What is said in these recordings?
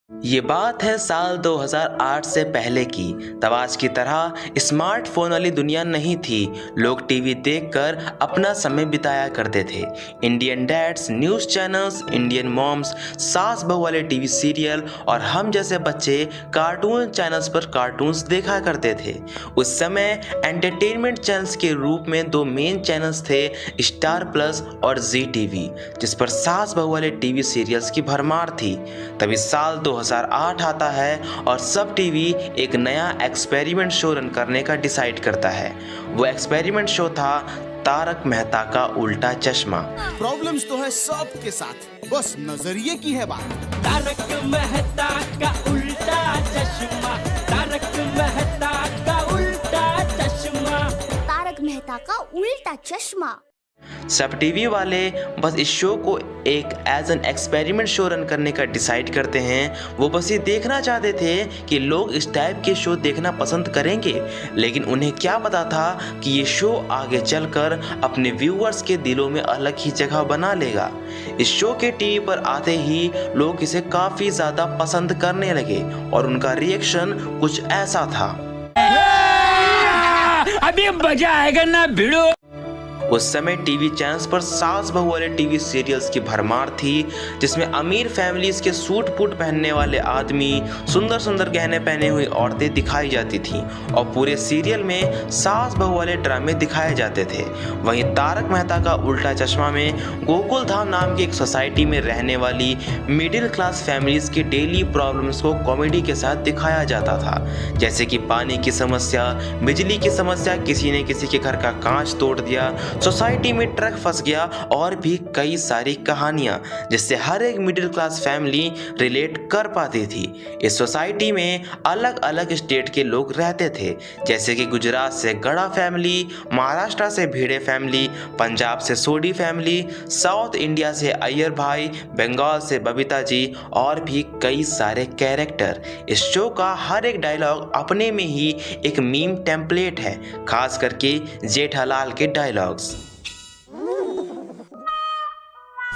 ये बात है साल 2008 से पहले की। तब आज की तरह स्मार्टफोन वाली दुनिया नहीं थी। लोग टीवी देखकर अपना समय बिताया करते थे। Indian dads news channels, Indian moms सास बहू वाले टीवी सीरियल और हम जैसे बच्चे कार्टून चैनल्स पर कार्टून्स देखा करते थे। उस समय एंटरटेनमेंट चैनल्स के रूप में दो मेन चैनल्स थे, स्टार प्लस और जी टीवी, जिस पर सास बहू वाले टीवी सीरियल्स की भरमार थी। तभी साल 2008 आता है और सब टीवी एक नया एक्सपेरिमेंट शो रन करने का डिसाइड करता है। वो एक्सपेरिमेंट शो था तारक मेहता का उल्टा चश्मा। प्रॉब्लम्स तो है सबके साथ, बस नजरिए की है बात। तारक मेहता का उल्टा चश्मा, तारक मेहता का उल्टा चश्मा, तारक मेहता का उल्टा चश्मा। सब टीवी वाले बस इस शो को एक as an experiment show run करने का डिसाइड करते हैं। वो बस ये देखना चाहते थे कि लोग इस टाइप के शो देखना पसंद करेंगे, लेकिन उन्हें क्या पता था कि ये शो आगे चलकर अपने व्यूअर्स के दिलों में अलग ही जगह बना लेगा। इस शो के टीवी पर आते ही लोग इसे काफ़ी ज़्यादा पसंद करने लगे और उनका रिएक्शन कुछ ऐसा था। अभी मजा आएगा ना भिड़ो। उस समय टीवी चैनल्स पर सास बहू वाले टीवी सीरियल्स की भरमार थी, जिसमें अमीर फैमिलीज के सूट बूट पहनने वाले आदमी, सुंदर सुंदर गहने पहने हुई औरतें दिखाई जाती थीं और पूरे सीरियल में सास बहू वाले ड्रामे दिखाए जाते थे। वहीं तारक मेहता का उल्टा चश्मा में गोकुल धाम नाम की एक सोसाइटी में रहने वाली मिडिल क्लास फैमिलीज की डेली प्रॉब्लम्स को कॉमेडी के साथ दिखाया जाता था, जैसे कि पानी की समस्या, बिजली की समस्या, किसी ने किसी के घर का कांच तोड़ दिया, सोसाइटी में ट्रक फंस गया और भी कई सारी कहानियां जिससे हर एक मिडिल क्लास फैमिली रिलेट कर पाती थी। इस सोसाइटी में अलग अलग स्टेट के लोग रहते थे, जैसे कि गुजरात से गड़ा फैमिली, महाराष्ट्र से भिड़े फैमिली, पंजाब से सोडी फैमिली, साउथ इंडिया से अय्यर भाई, बंगाल से बबीता जी और भी कई सारे कैरेक्टर। इस शो का हर एक डायलॉग अपने में ही एक मीम टेम्पलेट है, खास करके जेठालाल के डायलॉग्स।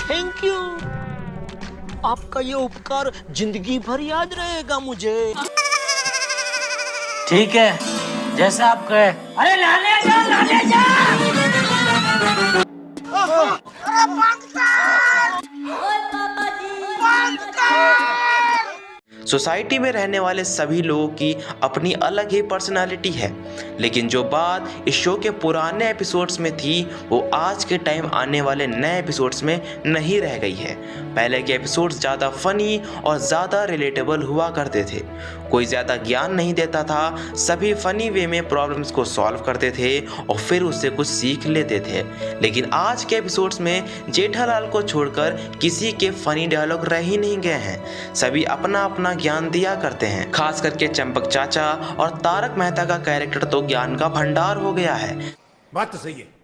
थैंक यू, आपका ये उपकार जिंदगी भर याद रहेगा मुझे। ठीक है, जैसा आप कहे। अरे लाले जा, लाले जा। सोसाइटी में रहने वाले सभी लोगों की अपनी अलग ही पर्सनालिटी है, लेकिन जो बात इस शो के पुराने एपिसोड्स में थी वो आज के टाइम आने वाले नए एपिसोड्स में नहीं रह गई है। पहले के एपिसोड्स ज़्यादा फनी और ज़्यादा रिलेटेबल हुआ करते थे। कोई ज़्यादा ज्ञान नहीं देता था, सभी फनी वे में प्रॉब्लम्स को सॉल्व करते थे और फिर उससे कुछ सीख लेते थे। लेकिन आज के एपिसोड्स में जेठालाल को छोड़कर किसी के फनी डायलॉग रह ही नहीं गए हैं। सभी अपना अपना ज्ञान दिया करते हैं, खास करके चंपक चाचा और तारक मेहता का कैरेक्टर तो ज्ञान का भंडार हो गया है। बात तो सही है।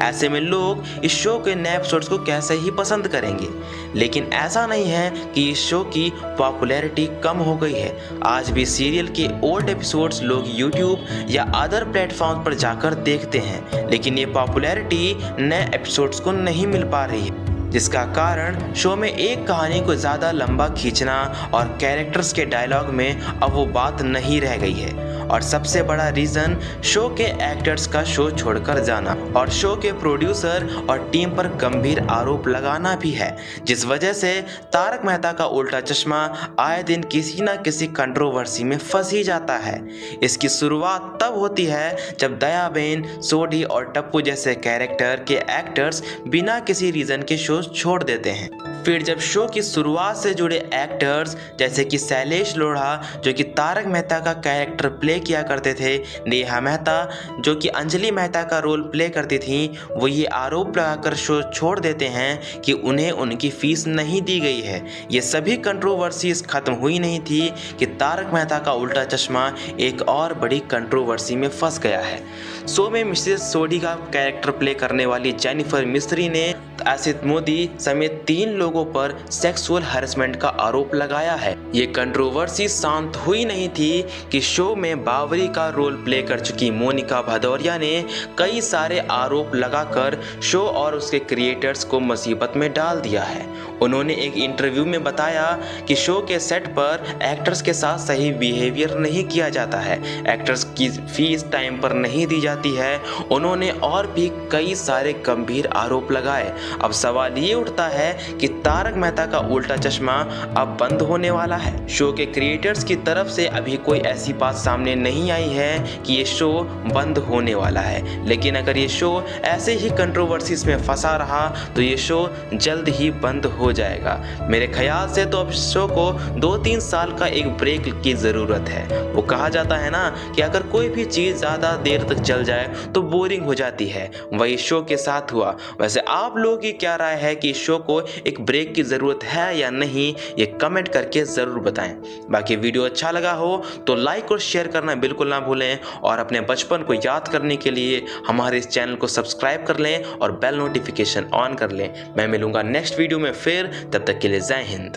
ऐसे में लोग इस शो के नए एपिसोड्स को कैसे ही पसंद करेंगे, लेकिन ऐसा नहीं है कि इस शो की पॉपुलैरिटी कम हो गई है। आज भी सीरियल के ओल्ड एपिसोड्स लोग यूट्यूब या अदर प्लेटफॉर्म पर जाकर देखते हैं, लेकिन ये पॉपुलैरिटी नए एपिसोड्स को नहीं मिल पा रही है, जिसका कारण शो में एक कहानी को ज़्यादा लंबा खींचना और कैरेक्टर्स के डायलॉग में अब वो बात नहीं रह गई है। और सबसे बड़ा रीज़न शो के एक्टर्स का शो छोड़कर जाना और शो के प्रोड्यूसर और टीम पर गंभीर आरोप लगाना भी है, जिस वजह से तारक मेहता का उल्टा चश्मा आए दिन किसी न किसी कंट्रोवर्सी में फंस ही जाता है। इसकी शुरुआत तब होती है जब दयाबेन, सोडी और टप्पू जैसे कैरेक्टर के एक्टर्स बिना किसी रीज़न के शो छोड़ देते हैं। फिर जब शो की शुरुआत से जुड़े एक्टर्स जैसे कि शैलेश लोढ़ा जो कि तारक मेहता का कैरेक्टर प्ले किया करते थे, नेहा मेहता जो कि अंजलि मेहता का रोल प्ले करती थी, वो ये आरोप लगाकर शो छोड़ देते हैं कि उन्हें उनकी फीस नहीं दी गई है। ये सभी कंट्रोवर्सीज खत्म हुई नहीं थी कि तारक मेहता का उल्टा चश्मा एक और बड़ी कंट्रोवर्सी में फंस गया है। शो में मिसेस सोडी का कैरेक्टर प्ले करने वाली जेनिफर मिस्त्री ने असित मोदी समेत 3 लोगों लोगों पर सेक्सुअल हैरेसमेंट का आरोप लगाया है। ये कंट्रोवर्सी शांत हुई नहीं थी कि शो में बावरी का रोल प्ले कर चुकी मोनिका भदौरिया ने कई सारे आरोप लगाकर शो और उसके क्रिएटर्स को मुसीबत में डाल दिया है। उन्होंने एक इंटरव्यू में बताया कि शो के सेट पर एक्टर्स के साथ सही बिहेवियर नहीं किया जाता है, एक्टर्स की फीस टाइम पर नहीं दी जाती है। उन्होंने और भी कई सारे गंभीर आरोप लगाए। अब सवाल ये उठता है कि तारक मेहता का उल्टा चश्मा अब बंद होने वाला है। शो के क्रिएटर्स की तरफ से अभी कोई ऐसी बात सामने नहीं आई है कि ये शो बंद होने वाला है, लेकिन अगर ये शो ऐसे ही कंट्रोवर्सीज में फंसा रहा तो ये शो जल्द ही बंद हो जाएगा। मेरे ख्याल से तो अब शो को 2-3 साल का एक ब्रेक की ज़रूरत है। वो कहा जाता है ना कि अगर कोई भी चीज़ ज़्यादा देर तक चल जाए तो बोरिंग हो जाती है, वही शो के साथ हुआ। वैसे आप लोगों की क्या राय है कि शो को एक ब्रेक की ज़रूरत है या नहीं, ये कमेंट करके ज़रूर बताएं। बाकी वीडियो अच्छा लगा हो तो लाइक और शेयर करना बिल्कुल ना भूलें और अपने बचपन को याद करने के लिए हमारे इस चैनल को सब्सक्राइब कर लें और बेल नोटिफिकेशन ऑन कर लें। मैं मिलूंगा नेक्स्ट वीडियो में फिर, तब तक के लिए जय हिंद।